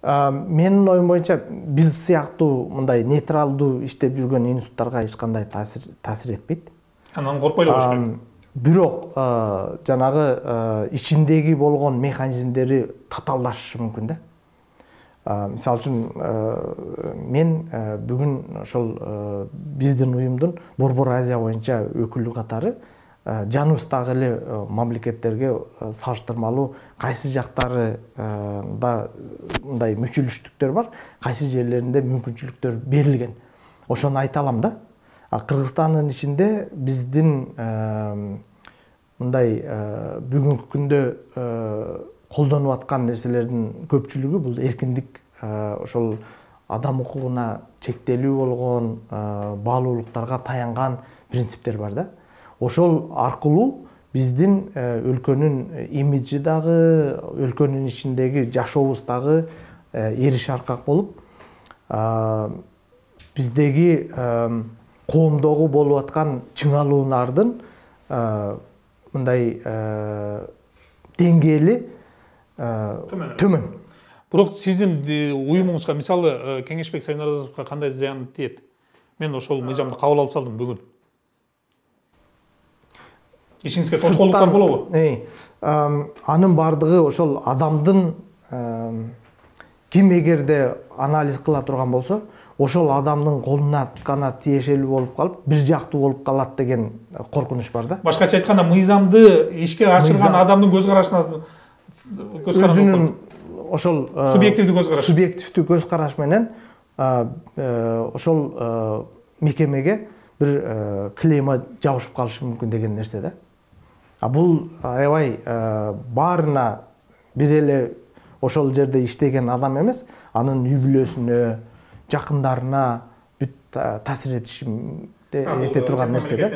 Менин оюм боюнча биз сыяктуу мындай нейтралдуу иштеп жүргөн институттарга эч кандай таасир этпейт. Анан коркпой эле болуш керек. Бирок жанагы ичиндеги болгон механизмдери татаалдашышы мүмкүн да. Мисалы үчүн мен бүгүн ошол биздин уюмдун Борбор Азия боюнча өкүлү катары жаныбыздагы эле мамлекеттерге салыштырмалуу кайсы жактарында мындай мүчүлүштүктөр бар, кайсы жерлеринде мүмкүнчүлүктөр берилген. Ошону айта алам да. Кыргызстандын ичинде биздин мындай бүгүнкү күндө колдонуп аткан нерселердин көпчүлүгү бул эркиндик, ошол адам укугуна чектелүү болгон, баалуулуктарга таянган принциптер бар да. Ошол аркылуу биздин өлкөнүн имиджи дагы, өлкөнүн ичиндеги жашообуз дагы эриш аркак болуп, биздеги коомдогу болуп аткан чыңалуулардын мындай деңгээли төмөн. Бирок сиздин уюмуңузга, мисалы, Кеңешбек Сайнаразовго кандай зыян тиет? Мен ошол мыйзамды кабыл алып салдым бүгүн. Ишиңизге тоскоолдуктар болобу? Анын бардыгы ошол адамдын ким эгерде анализ кыла турган болсо, ошол адамдын колуна гана тиешелүү болуп калып, бир жактуу болуп калат деген коркунуч бар да. Башкача айтканда, мыйзамды ишке ашырган адамдын көз карашына өзүнүн ошол субъективдүү көз караш менен ошол мекемеге бир клейма жабышып калышы мүмкүн деген нерсе да. Бул аябай баарына бир эле ошол жерде иштеген адам эмес, анын үй бүлөсүнө, жакындарына бүт таасир ете турган нерсе да.